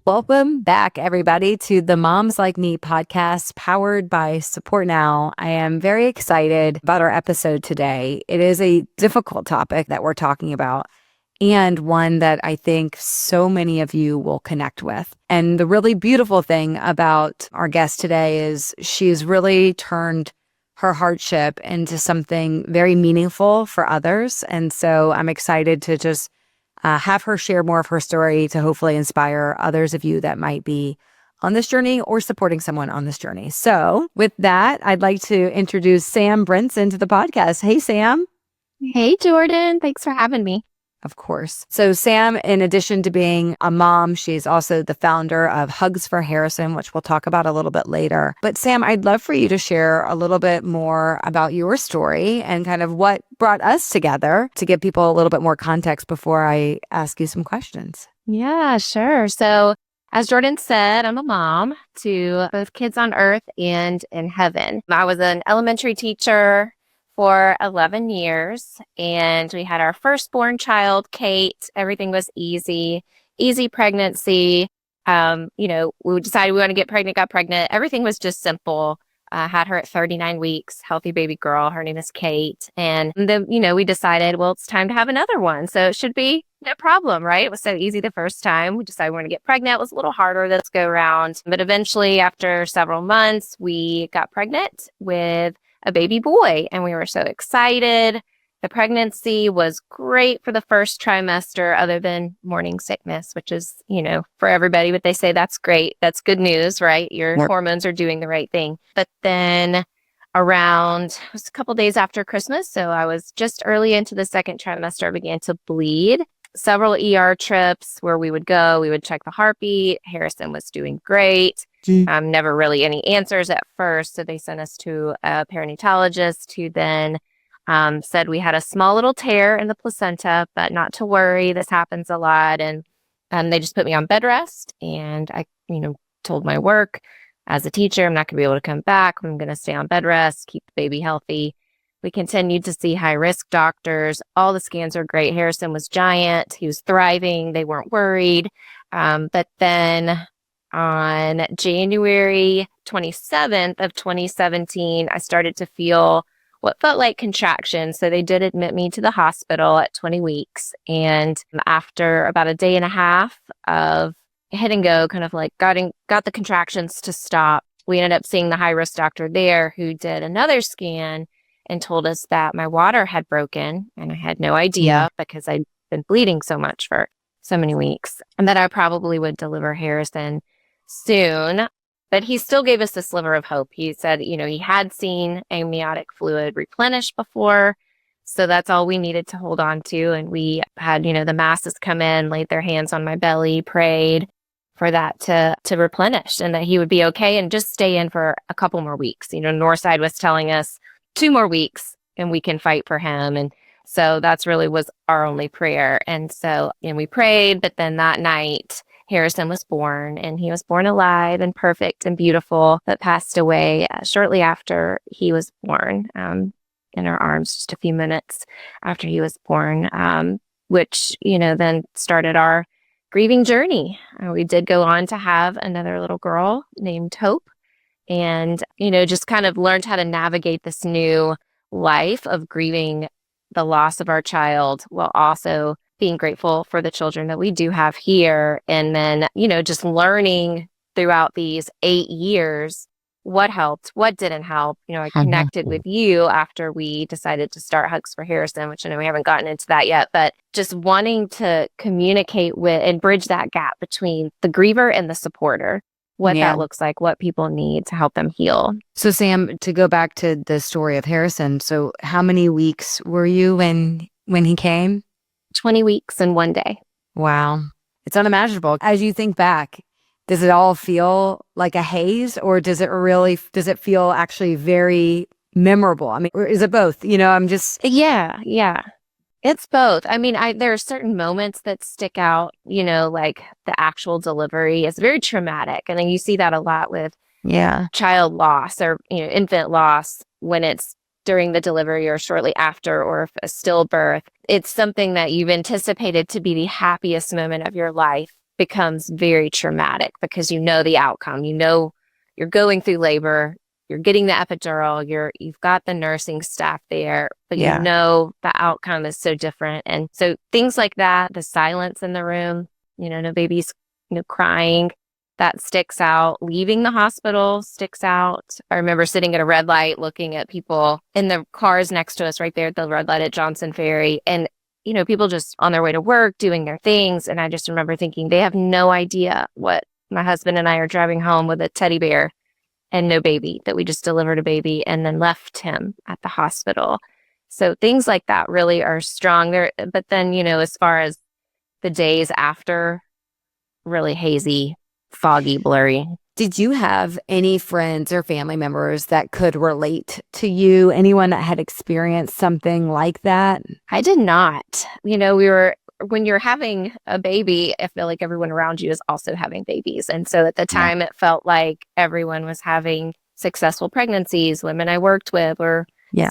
Welcome back, everybody, to the Moms Like Me podcast powered by Support Now. I am very excited about our episode today. It is a difficult topic that we're talking about and one that I think so many of you will connect with. And the really beautiful thing about our guest today is she's really turned her hardship into something very meaningful for others. And so I'm excited to just have her share more of her story to hopefully inspire others of you that might be on this journey or supporting someone on this journey. So with that, I'd like to introduce Sam Brinson to the podcast. Hey, Sam. Hey, Jordan. Thanks for having me. Of course. So Sam, in addition to being a mom, she's also the founder of Hugs for Harrison, which we'll talk about a little bit later. But Sam, I'd love for you to share a little bit more about your story and kind of what brought us together to give people a little bit more context before I ask you some questions. Yeah, sure. So as Jordan said, I'm a mom to both kids on earth and in heaven. I was an elementary teacher for 11 years, and we had our firstborn child, Kate. Everything was easy pregnancy. We decided we want to get pregnant, got pregnant. Everything was just simple. Had her at 39 weeks, healthy baby girl. Her name is Kate. And then, we decided, well, it's time to have another one. So it should be no problem, right? It was so easy the first time. We decided we want to get pregnant. It was a little harder this go around. But eventually, after several months, we got pregnant with a baby boy, and we were so excited. The pregnancy was great for the first trimester, other than morning sickness, which is, for everybody, but they say that's great. That's good news, right? Your hormones are doing the right thing. But then it was a couple days after Christmas, so I was just early into the second trimester, I began to bleed. Several ER trips where we would go, we would check the heartbeat. Harrison was doing great. Never really any answers at first. So they sent us to a perinatologist who then said we had a small little tear in the placenta, but not to worry. This happens a lot. And they just put me on bed rest. And I, told my work as a teacher, I'm not going to be able to come back. I'm going to stay on bed rest, keep the baby healthy. We continued to see high-risk doctors. All the scans were great. Harrison was giant. He was thriving. They weren't worried. But then on January 27th of 2017, I started to feel what felt like contractions. So they did admit me to the hospital at 20 weeks. And after about a day and a half of hit and go, kind of like got the contractions to stop, we ended up seeing the high-risk doctor there who did another scan and told us that my water had broken, and I had no idea because I'd been bleeding so much for so many weeks, and that I probably would deliver Harrison soon. But he still gave us the sliver of hope. He said, he had seen amniotic fluid replenish before, so that's all we needed to hold on to. And we had, the masses come in, laid their hands on my belly, prayed for that to replenish and that he would be okay and just stay in for a couple more weeks. Northside was telling us 2 more weeks and we can fight for him. And so that's really was our only prayer. And so, we prayed, but then that night, Harrison was born, and he was born alive and perfect and beautiful, but passed away shortly after he was born, in our arms, just a few minutes after he was born, which, then started our grieving journey. We did go on to have another little girl named Hope. And, just kind of learned how to navigate this new life of grieving the loss of our child while also being grateful for the children that we do have here. And then, just learning throughout these 8 years what helped, what didn't help. I connected with you after we decided to start Hugs for Harrison, which I know we haven't gotten into that yet, but just wanting to communicate with and bridge that gap between the griever and the supporter. What that looks like, what people need to help them heal. So Sam, to go back to the story of Harrison, so how many weeks were you when he came? 20 weeks and 1 day. Wow. It's unimaginable. As you think back, does it all feel like a haze, or does it feel actually very memorable? I mean, or is it both? Yeah. It's both. I mean, there are certain moments that stick out, like the actual delivery is very traumatic. And then you see that a lot with child loss or, infant loss when it's during the delivery or shortly after, or a stillbirth. It's something that you've anticipated to be the happiest moment of your life. becomes very traumatic because you know the outcome. You know you're going through labor, you're getting the epidural, you've got the nursing staff there, but you know the outcome is so different. And so things like that, the silence in the room, no babies, crying, that sticks out. Leaving the hospital sticks out. I remember sitting at a red light looking at people in the cars next to us right there at the red light at Johnson Ferry. And, people just on their way to work, doing their things. And I just remember thinking they have no idea what my husband and I are driving home with a teddy bear and no baby, that we just delivered a baby and then left him at the hospital. So things like that really are strong there. But then, as far as the days after, really hazy, foggy, blurry. Did you have any friends or family members that could relate to you? Anyone that had experienced something like that? I did not. When you're having a baby, I feel like everyone around you is also having babies. And so at the time, it felt like everyone was having successful pregnancies. Women I worked with were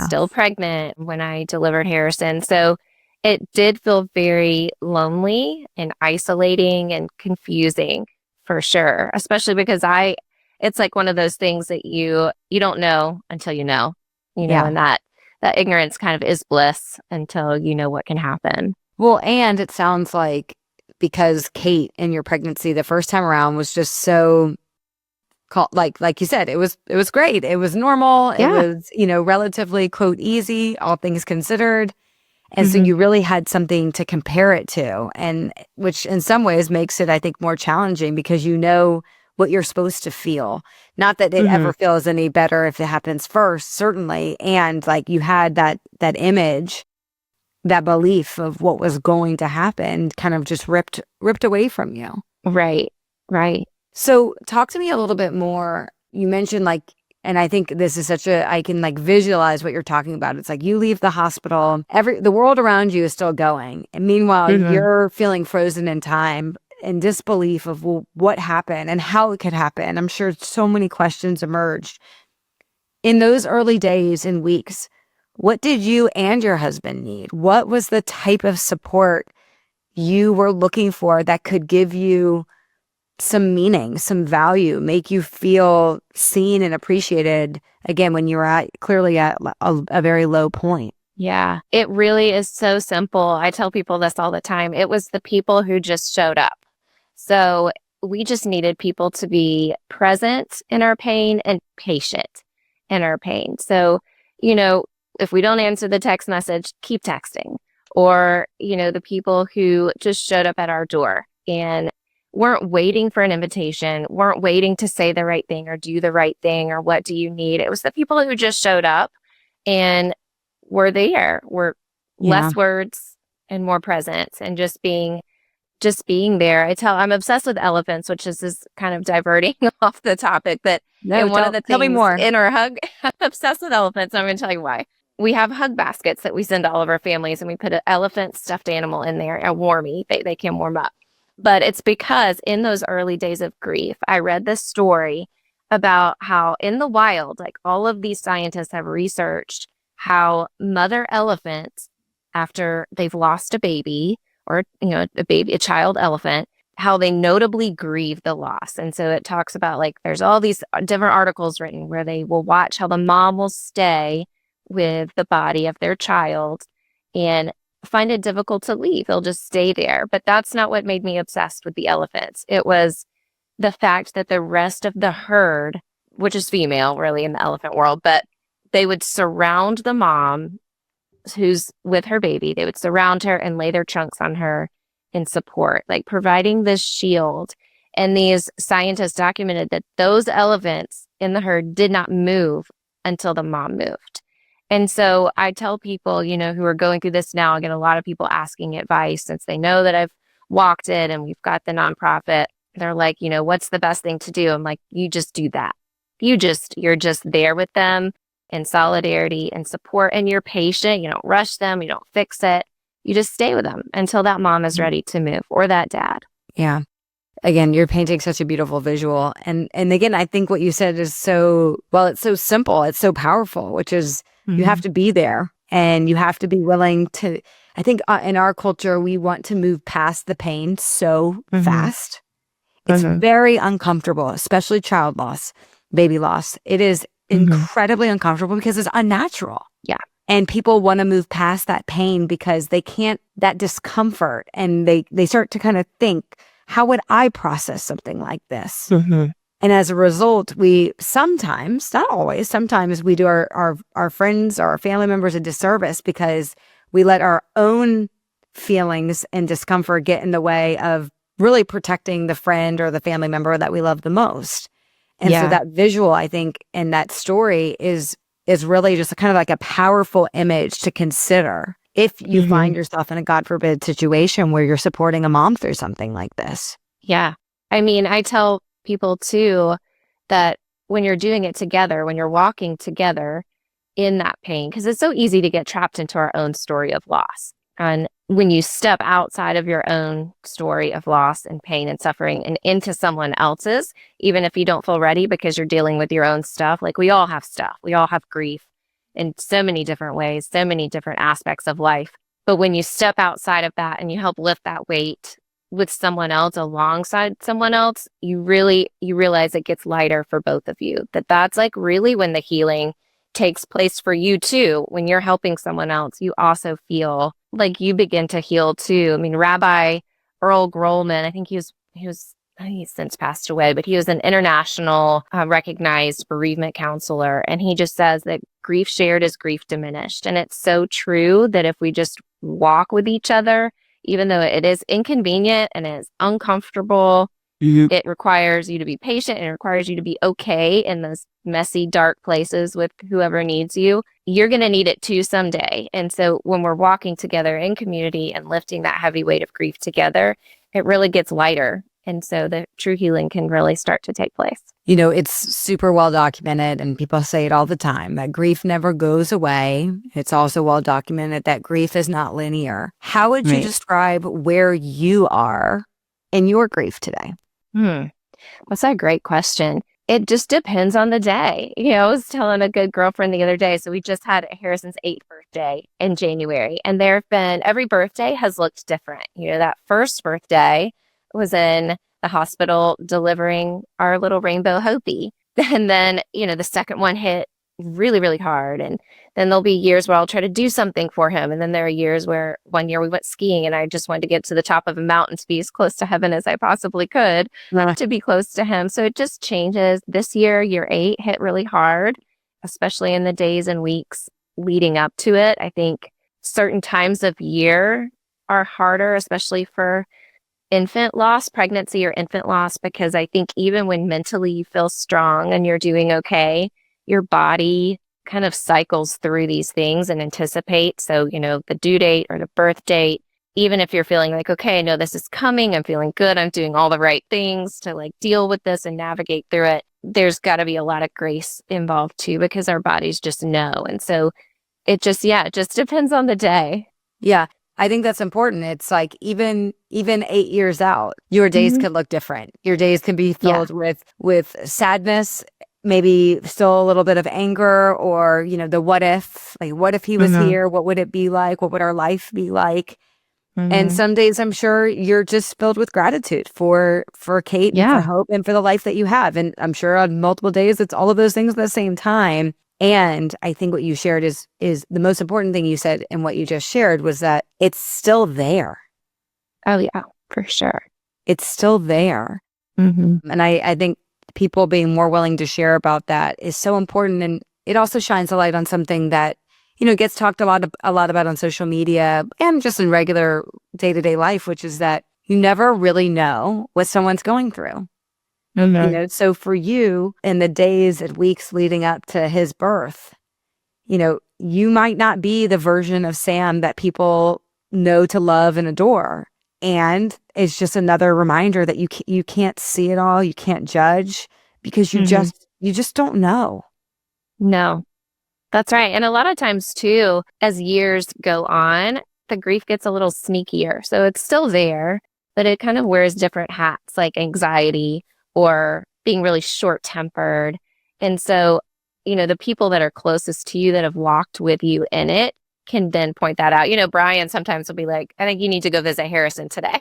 still pregnant when I delivered Harrison. So it did feel very lonely and isolating and confusing. For sure, especially because it's like one of those things that you don't know until you know, and that ignorance kind of is bliss until you know what can happen. Well, and it sounds like because Kate in your pregnancy the first time around was just so like you said, it was great. It was normal. It was, relatively quote easy, all things considered. And so you really had something to compare it to, and which in some ways makes it, I think, more challenging because you know what you're supposed to feel. Not that it ever feels any better if it happens first, certainly. And like you had that image, that belief of what was going to happen kind of just ripped away from you. Right. So talk to me a little bit more. You mentioned and I think this is I can visualize what you're talking about. It's like you leave the hospital, the world around you is still going. And meanwhile, you're feeling frozen in time and disbelief of what happened and how it could happen. I'm sure so many questions emerged. In those early days and weeks, what did you and your husband need? What was the type of support you were looking for that could give you some meaning, some value, make you feel seen and appreciated again when you were clearly at a very low point? Yeah, it really is so simple. I tell people this all the time. It was the people who just showed up. So we just needed people to be present in our pain and patient in our pain. So, if we don't answer the text message, keep texting. Or, the people who just showed up at our door and weren't waiting for an invitation, weren't waiting to say the right thing or do the right thing or what do you need. It was the people who just showed up and were there, were less words and more presence and just being there. I'm obsessed with elephants, which is kind of diverting off the topic, but one of the things in our hug, I'm obsessed with elephants. I'm going to tell you why. We have hug baskets that we send to all of our families and we put an elephant stuffed animal in there, a warmie. They can warm up. But it's because in those early days of grief, I read this story about how in the wild, all of these scientists have researched how mother elephants, after they've lost a baby or, a child elephant, how they notably grieve the loss. And so it talks about there's all these different articles written where they will watch how the mom will stay with the body of their child and find it difficult to leave. They'll just stay there. But that's not what made me obsessed with the elephants. It was the fact that the rest of the herd, which is female really in the elephant world, but they would surround the mom who's with her baby. They would surround her and lay their trunks on her in support, providing this shield. And these scientists documented that those elephants in the herd did not move until the mom moved. And so I tell people, who are going through this now, I get a lot of people asking advice since they know that I've walked it and we've got the nonprofit. They're like, what's the best thing to do? I'm like, you just do that. You're just there with them in solidarity and support, and you're patient. You don't rush them. You don't fix it. You just stay with them until that mom is ready to move or that dad. Yeah. Again, you're painting such a beautiful visual. And again, I think what you said is it's so simple. It's so powerful, which is you have to be there and you have to be willing to, I think in our culture, we want to move past the pain so fast. It's very uncomfortable, especially child loss, baby loss. It is incredibly uncomfortable because it's unnatural. Yeah. And people want to move past that pain because they can't, that discomfort, and they start to kind of think, how would I process something like this? And as a result, we sometimes, not always, sometimes we do our friends or our family members a disservice because we let our own feelings and discomfort get in the way of really protecting the friend or the family member that we love the most. And so that visual, I think, in that story is really just kind of like a powerful image to consider if you find yourself in a God forbid situation where you're supporting a mom through something like this. Yeah. I mean, I tell people too that when you're doing it together, when you're walking together in that pain, because it's so easy to get trapped into our own story of loss. And when you step outside of your own story of loss and pain and suffering and into someone else's, even if you don't feel ready because you're dealing with your own stuff, like we all have stuff, we all have grief in so many different ways, so many different aspects of life. But when you step outside of that and you help lift that weight with someone else, alongside someone else, you realize it gets lighter for both of you. That's like really when the healing takes place for you too. When you're helping someone else, you also feel like you begin to heal too. I mean, Rabbi Earl Grolman, I think he's since passed away, but he was an international recognized bereavement counselor. And he just says that grief shared is grief diminished. And it's so true that if we just walk with each other, even though it is inconvenient and it's uncomfortable, it requires you to be patient and it requires you to be okay in those messy, dark places with whoever needs you. You're going to need it too someday. And so when we're walking together in community and lifting that heavy weight of grief together, it really gets lighter. And so the true healing can really start to take place. You know, it's super well documented, and people say it all the time, that grief never goes away. It's also well documented that grief is not linear. How would you describe where you are in your grief today? That's a great question. It just depends on the day. You know, I was telling a good girlfriend the other day, so we just had Harrison's 8th birthday in January, and there have been, every birthday has looked different. You know, that first birthday was in the hospital delivering our little rainbow Hopi. And then, you know, the second one hit really, really hard. And then there'll be years where I'll try to do something for him. And then there are years where one year we went skiing and I just wanted to get to the top of a mountain to be as close to heaven as I possibly could to be close to him. So it just changes. This year, year 8 hit really hard, especially in the days and weeks leading up to it. I think certain times of year are harder, especially for infant loss, pregnancy or infant loss, because I think even when mentally you feel strong and you're doing okay, your body kind of cycles through these things and anticipates. So, you know, the due date or the birth date, even if you're feeling like, okay, I know this is coming, I'm feeling good, I'm doing all the right things to like deal with this and navigate through it, there's got to be a lot of grace involved too, because our bodies just know. And so it just depends on the day. Yeah. I think that's important. It's like even 8 years out, your days could look different. Your days can be filled with sadness, maybe still a little bit of anger, or, you know, the what if, like, what if he was here? What would it be like? What would our life be like? And some days I'm sure you're just filled with gratitude for Kate and for Hope and for the life that you have. And I'm sure on multiple days, it's all of those things at the same time. And I think what you shared is the most important thing you said, and what you just shared was that it's still there. Oh, yeah, for sure. It's still there. And I think people being more willing to share about that is so important. And it also shines a light on something that, you know, gets talked a lot about on social media and just in regular day-to-day life, which is that you never really know what someone's going through. You know, so for you, in the days and weeks leading up to his birth, you know, you might not be the version of Sam that people know to love and adore. And it's just another reminder that you can't see it all, you can't judge, because you just don't know. No, that's right. And a lot of times too, as years go on, the grief gets a little sneakier. So it's still there, but it kind of wears different hats, like anxiety or being really short-tempered. And so, you know, the people that are closest to you that have walked with you in it can then point that out. Brian sometimes will be like, I think you need to go visit Harrison today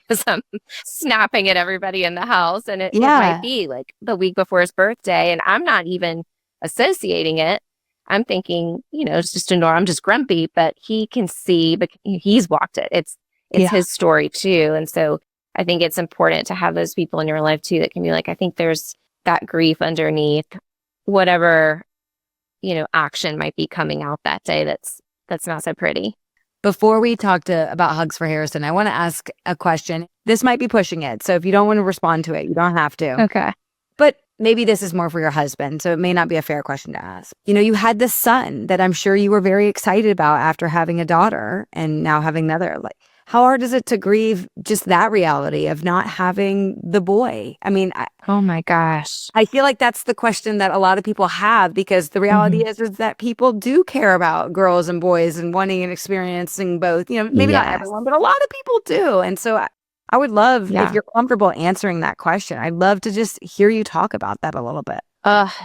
because I'm snapping at everybody in the house. And it might Yeah. be like the week before his birthday, and I'm not even associating it. I'm thinking, it's just I'm just grumpy, but he can see, but he's walked it. It's Yeah. his story too. And so I think it's important to have those people in your life too that can be like, I think there's that grief underneath whatever, action might be coming out that day that's not so pretty. Before we talk about Hugs for Harrison, I want to ask a question. This might be pushing it. So if you don't want to respond to it, you don't have to. Okay. But maybe this is more for your husband, so it may not be a fair question to ask. You had this son that I'm sure you were very excited about after having a daughter and now having another. Like, how hard is it to grieve just that reality of not having the boy? I mean, Oh my gosh. I feel like that's the question that a lot of people have, because the reality is that people do care about girls and boys and wanting and experiencing both. Maybe not everyone, but a lot of people do. And so I would love, if you're comfortable answering that question, I'd love to just hear you talk about that a little bit.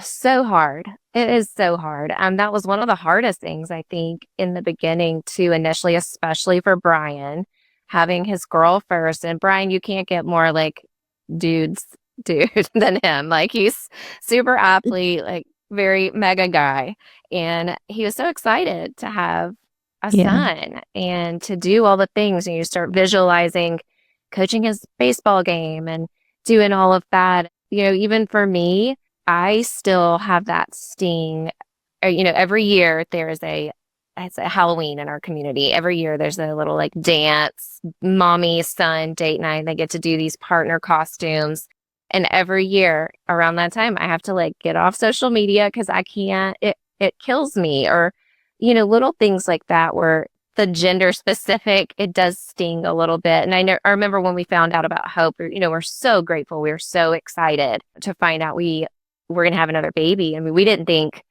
So hard. It is so hard. That was one of the hardest things, I think, in the beginning too, initially, especially for Brian, having his girl first. And Brian, you can't get more like dude than him. Like, he's super athlete, like very mega guy. And he was so excited to have a son and to do all the things. And you start visualizing coaching his baseball game and doing all of that. Even for me, I still have that sting. Every year it's a Halloween in our community. Every year there's a little like dance, mommy, son, date night. They get to do these partner costumes. And every year around that time, I have to like get off social media because I can't, it kills me. Or, little things like that where the gender specific, it does sting a little bit. And I remember when we found out about Hope, we're so grateful. We were so excited to find out we're going to have another baby. I mean, we didn't think,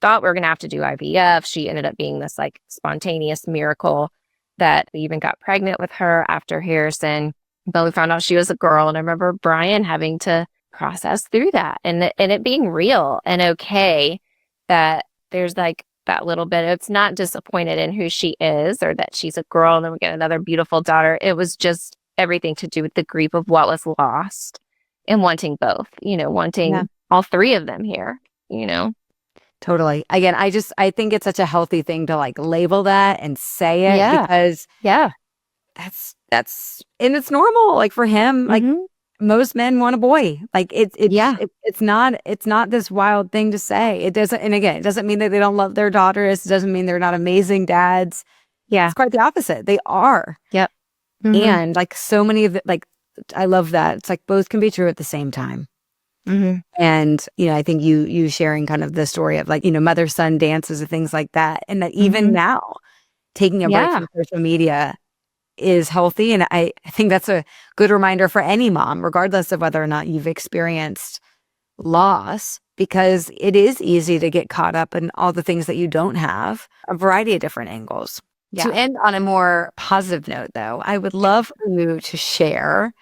thought we were going to have to do IVF. She ended up being this like spontaneous miracle that we even got pregnant with her after Harrison. But we found out she was a girl. And I remember Brian having to process through that and it being real and okay that there's like that little bit. It's not disappointed in who she is or that she's a girl and then we get another beautiful daughter. It was just everything to do with the grief of what was lost and wanting both, wanting all three of them here, Totally. Again, I think it's such a healthy thing to like label that and say it because that's and it's normal. Like for him, like most men want a boy. Like it's not this wild thing to say. It doesn't, and again, it doesn't mean that they don't love their daughters. It doesn't mean they're not amazing dads. Yeah. It's quite the opposite. They are. Yep. And like so many of it, like I love that. It's like both can be true at the same time. And, I think you sharing kind of the story of like, mother-son dances and things like that. And that even now, taking a break from social media is healthy. And I think that's a good reminder for any mom, regardless of whether or not you've experienced loss, because it is easy to get caught up in all the things that you don't have, a variety of different angles. To end on a more positive note, though, I would love for you to share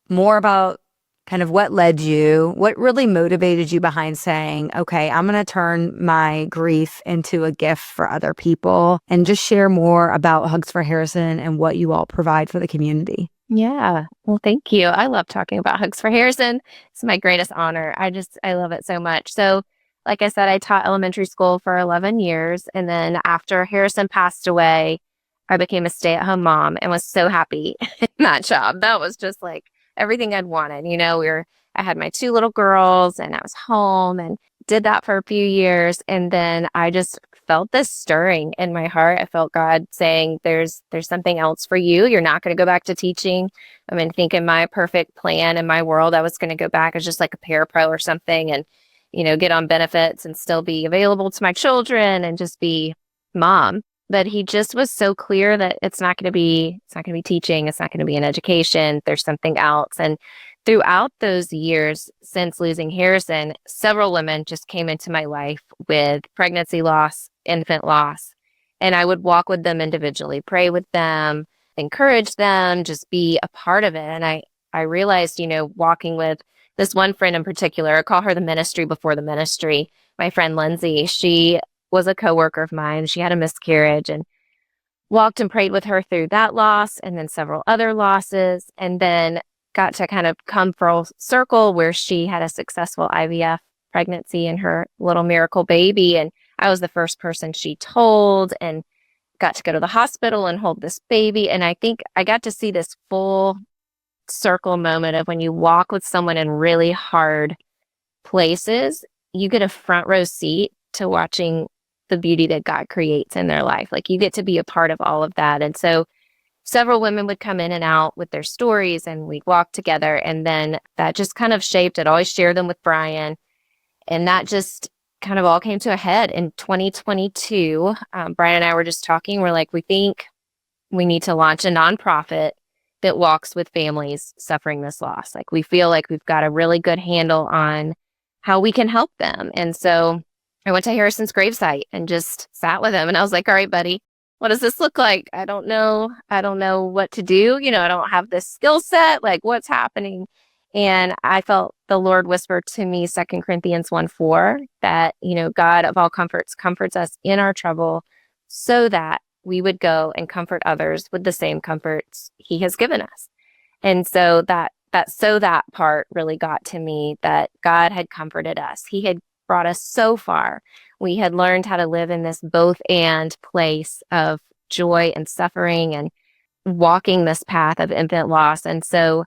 more about kind of what led you, what really motivated you behind saying, okay, I'm going to turn my grief into a gift for other people, and just share more about Hugs for Harrison and what you all provide for the community. Yeah. Well, thank you. I love talking about Hugs for Harrison. It's my greatest honor. I love it so much. So like I said, I taught elementary school for 11 years. And then after Harrison passed away, I became a stay-at-home mom and was so happy in that job. That was just like everything I'd wanted. I had my 2 little girls and I was home and did that for a few years. And then I just felt this stirring in my heart. I felt God saying, there's something else for you. You're not going to go back to teaching. I mean, think in my perfect plan in my world, I was going to go back as just like a parapro or something and, get on benefits and still be available to my children and just be mom. But he just was so clear that it's not going to be teaching. It's not going to be in education. There's something else. And throughout those years since losing Harrison, several women just came into my life with pregnancy loss, infant loss. And I would walk with them individually, pray with them, encourage them, just be a part of it. And I realized, walking with this one friend in particular, I call her the ministry before the ministry. My friend Lindsay, she was a coworker of mine. She had a miscarriage, and walked and prayed with her through that loss and then several other losses, and then got to kind of come full circle where she had a successful IVF pregnancy and her little miracle baby. And I was the first person she told, and got to go to the hospital and hold this baby. And I think I got to see this full circle moment of when you walk with someone in really hard places, you get a front row seat to watching the beauty that God creates in their life. Like, you get to be a part of all of that. And so several women would come in and out with their stories, and we'd walk together. And then that just kind of shaped it. Always share them with Brian. And that just kind of all came to a head in 2022. Brian and I were just talking. We're like, we think we need to launch a nonprofit that walks with families suffering this loss. Like, we feel like we've got a really good handle on how we can help them. And so I went to Harrison's gravesite and just sat with him. And I was like, all right, buddy, what does this look like? I don't know. I don't know what to do. I don't have this skill set. Like, what's happening? And I felt the Lord whisper to me, 2 Corinthians 1:4, that, God of all comforts comforts us in our trouble so that we would go and comfort others with the same comforts he has given us. And so that part really got to me, that God had comforted us. He had brought us so far. We had learned how to live in this both and place of joy and suffering and walking this path of infant loss. And so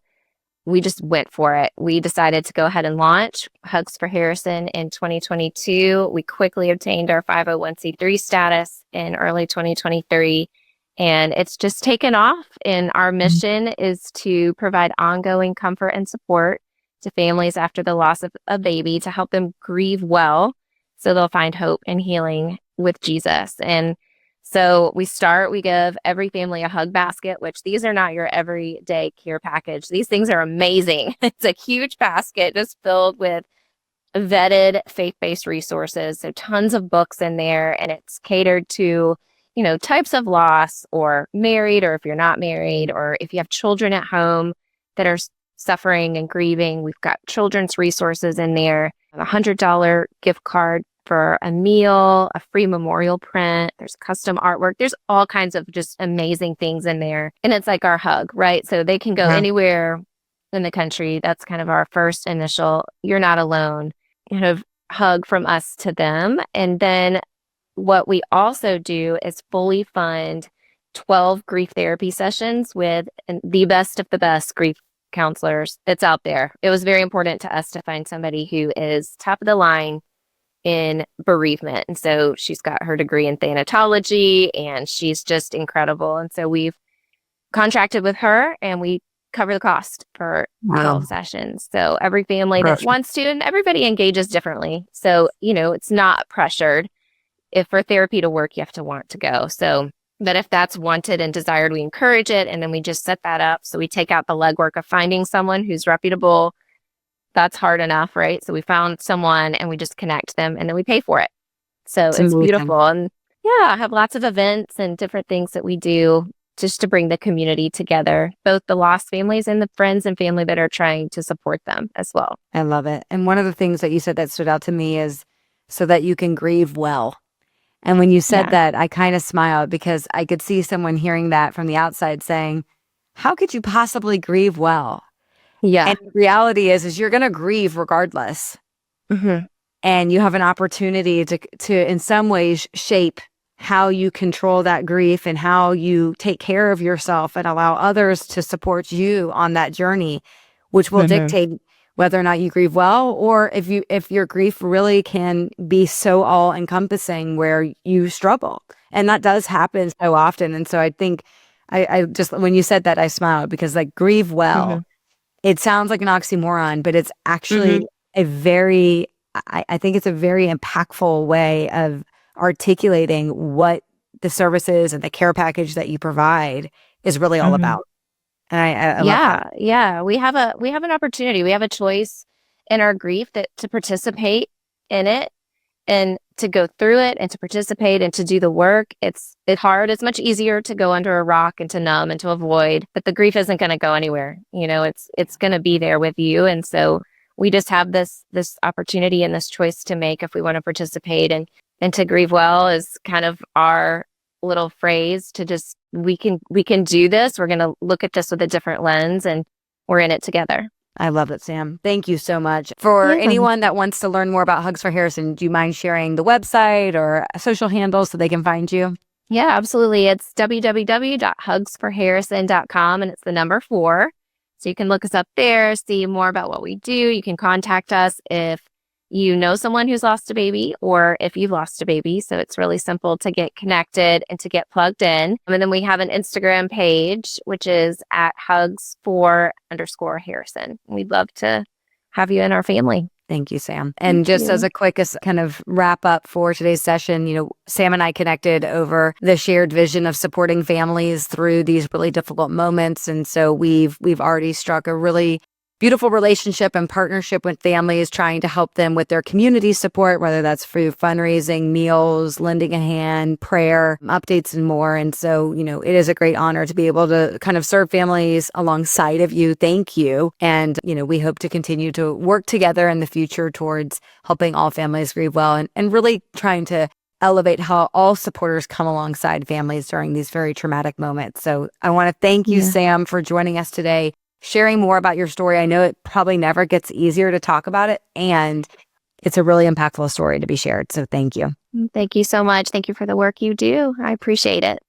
we just went for it. We decided to go ahead and launch Hugs for Harrison in 2022. We quickly obtained our 501c3 status in early 2023. And it's just taken off. And our mission is to provide ongoing comfort and support to families after the loss of a baby, to help them grieve well so they'll find hope and healing with Jesus. And so we give every family a hug basket, which these are not your everyday care package. These things are amazing. It's a huge basket just filled with vetted faith-based resources. So tons of books in there, and it's catered to, types of loss, or married, or if you're not married, or if you have children at home that are suffering and grieving. We've got children's resources in there, a $100 gift card for a meal, a free memorial print. There's custom artwork. There's all kinds of just amazing things in there. And it's like our hug, right? So they can go anywhere in the country. That's kind of our first initial, you're not alone, kind of hug from us to them. And then what we also do is fully fund 12 grief therapy sessions with the best of the best grief counselors that's out there. It was very important to us to find somebody who is top of the line in bereavement. And so she's got her degree in thanatology, and she's just incredible. And so we've contracted with her, and we cover the cost for 12 sessions. So every family that wants to, and everybody engages differently. So, it's not pressured. If for therapy to work, you have to want to go. So, but if that's wanted and desired, we encourage it. And then we just set that up. So we take out the legwork of finding someone who's reputable. That's hard enough, right? So we found someone, and we just connect them, and then we pay for it. So it's beautiful. And I have lots of events and different things that we do just to bring the community together, both the lost families and the friends and family that are trying to support them as well. I love it. And one of the things that you said that stood out to me is so that you can grieve well. And when you said that, I kind of smiled, because I could see someone hearing that from the outside saying, how could you possibly grieve well? Yeah. And the reality is you're going to grieve regardless. Mm-hmm. And you have an opportunity to in some ways shape how you control that grief and how you take care of yourself and allow others to support you on that journey, which will dictate whether or not you grieve well, or if your grief really can be so all encompassing where you struggle. And that does happen so often. And so I think I just, when you said that, I smiled, because like, grieve well, it sounds like an oxymoron, but it's actually I think it's a very impactful way of articulating what the services and the care package that you provide is really all about. And I love that. Yeah. We have an opportunity. We have a choice in our grief to participate in it, and to go through it, and to participate, and to do the work. It's hard. It's much easier to go under a rock and to numb and to avoid, but the grief isn't going to go anywhere. It's going to be there with you. And so we just have this opportunity and this choice to make if we want to participate. And And to grieve well is kind of our little phrase to just, we can do this. We're going to look at this with a different lens, and we're in it together. I love it, Sam. Thank you so much. For anyone that wants to learn more about Hugs for Harrison, do you mind sharing the website or social handles so they can find you? Yeah, absolutely. It's www.hugsforharrison.com, and it's the number 4. So you can look us up there, see more about what we do. You can contact us if you know someone who's lost a baby or if you've lost a baby. So it's really simple to get connected and to get plugged in. And then we have an Instagram page, which is at hugs4_Harrison. We'd love to have you in our family. Thank you, Sam. And just as a quick kind of wrap up for today's session, Sam and I connected over the shared vision of supporting families through these really difficult moments. And so we've already struck a really beautiful relationship and partnership with families, trying to help them with their community support, whether that's through fundraising, meals, lending a hand, prayer, updates, and more. And so, it is a great honor to be able to kind of serve families alongside of you. Thank you. And, we hope to continue to work together in the future towards helping all families grieve well and really trying to elevate how all supporters come alongside families during these very traumatic moments. So I want to thank you, Sam, for joining us today, sharing more about your story. I know it probably never gets easier to talk about it, and it's a really impactful story to be shared. So thank you. Thank you so much. Thank you for the work you do. I appreciate it.